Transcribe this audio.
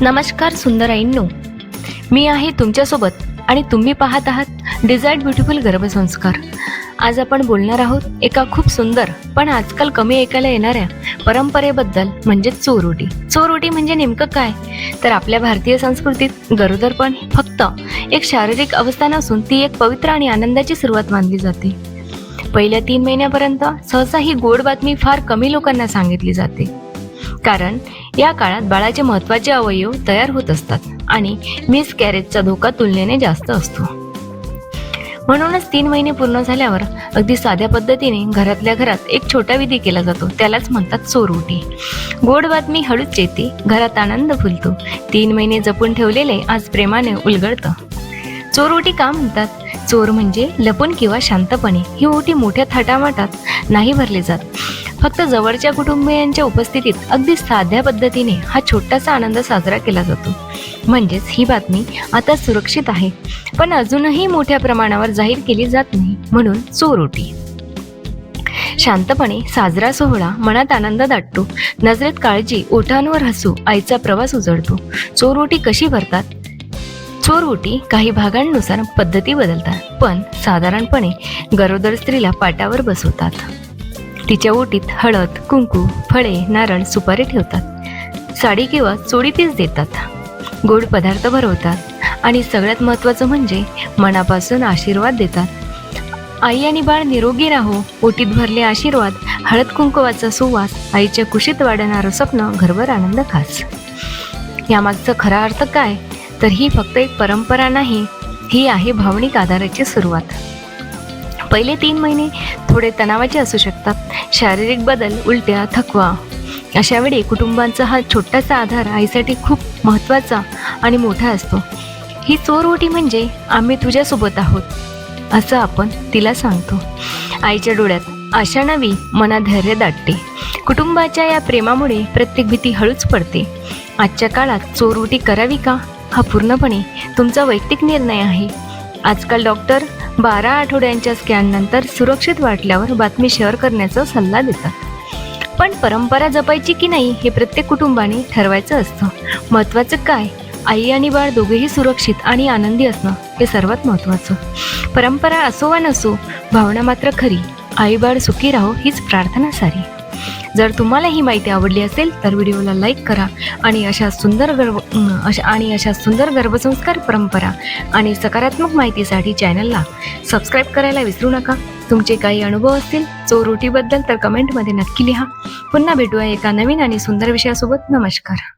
नमस्कार सुंदराईंनो, मी आहे तुमच्यासोबत आणि तुम्ही पाहत आहात डिझायर्ड ब्युटिफुल गर्भसंस्कार. आज आपण बोलणार आहोत एका खूप सुंदर पण आजकाल कमी ऐकायला येणाऱ्या परंपरेबद्दल, म्हणजे चोरोटी. चोरोटी म्हणजे नेमकं काय? तर आपल्या भारतीय संस्कृतीत गरोदरपण फक्त एक शारीरिक अवस्था नसून ती एक पवित्र आणि आनंदाची सुरुवात मानली जाते. पहिल्या 3 महिन्यापर्यंत सहसा ही गोड बातमी फार कमी लोकांना सांगितली जाते, कारण या काळात बाळाचे महत्त्वाचे अवयव तयार होत असतात आणि मिसकॅरेजचा धोका तुलनेने जास्त असतो. म्हणूनच 3 महिने पूर्ण झाल्यावर अगदी साध्या पद्धतीने घरातल्या घरात एक छोटा विधी केला जातो, त्यालाच म्हणतात चोरोटी. गोड बातमी हळूच येते, घरात आनंद फुलतो. 3 महिने जपून ठेवलेले आज प्रेमाने उलगडतं. चोरोटी का म्हणतात? चोर म्हणजे लपून किंवा शांतपणे. ही ओटी मोठ्या थाटामाटात नाही भरली जात, फक्त जवळच्या कुटुंबियांच्या उपस्थितीत अगदी साध्या पद्धतीने हा छोटासा आनंद साजरा केला जातो. म्हणजेच ही बातमी आता सुरक्षित आहे, पण अजूनही मोठ्या प्रमाणावर जाहीर केली जात नाही, म्हणून चोरोटी. शांतपणे साजरा सोहळा, मनात आनंद दाटतो, नजरेत काळजी, ओठांवर हसू, आईचा प्रवास उजळतो. चोरोटी कशी भरतात? चोरोटी काही भागांनुसार पद्धती बदलतात, पण साधारणपणे गरोदर स्त्रीला पाटावर बसवतात. तिच्या ओटीत हळद, कुंकू, फळे, नारळ, सुपारी ठेवतात. साडी किंवा चोळीतीच देतात. गोड पदार्थ भरवतात आणि सगळ्यात महत्त्वाचं म्हणजे मनापासून आशीर्वाद देतात. आई आणि बाळ निरोगी राहो. ओटीत भरले आशीर्वाद, हळद कुंकवाचा सुवास, आईच्या कुशीत वाढणारं स्वप्न, घरभर आनंद खास. यामागचा खरा अर्थ काय? तर ही फक्त एक परंपरा नाही, ही आहे भावनिक आधाराची सुरुवात. पहिले 3 महिने थोडे तणावाचे असू शकतात. शारीरिक बदल, उलट्या, थकवा. अशा वेळी कुटुंबांचा हा छोटासा आधार आईसाठी खूप महत्त्वाचा आणि मोठा असतो. ही चोरोटी म्हणजे आम्ही तुझ्यासोबत आहोत, असं आपण तिला सांगतो. आईच्या डोळ्यात आशा नवी, मनात धैर्य दाटते. कुटुंबाच्या या प्रेमामुळे प्रत्येक भीती हळूच पडते. आजच्या काळात चोरोटी करावी का, हा पूर्णपणे तुमचा वैयक्तिक निर्णय आहे. आजकाल डॉक्टर 12 आठवड्यांच्या स्कॅननंतर सुरक्षित वाटल्यावर बातमी शेअर करण्याचा सल्ला देतात. पण परंपरा जपायची की नाही हे प्रत्येक कुटुंबाने ठरवायचं असतं. महत्त्वाचं काय? आई आणि बाळ दोघेही सुरक्षित आणि आनंदी असणं हे सर्वात महत्त्वाचं. परंपरा असो वा नसो, भावना मात्र खरी. आई बाळ सुखी राहो हीच प्रार्थना सारी. जर तुम्हाला ही माहिती आवडली असेल तर व्हिडिओला लाईक करा आणि अशा सुंदर गर्भसंस्कार परंपरा आणि सकारात्मक माहितीसाठी चॅनलला सबस्क्राईब करायला विसरू नका. तुमचे काही अनुभव असतील चोरोटीबद्दल तर कमेंटमध्ये नक्की लिहा. पुन्हा भेटूया एका नवीन आणि सुंदर विषयासोबत. नमस्कार.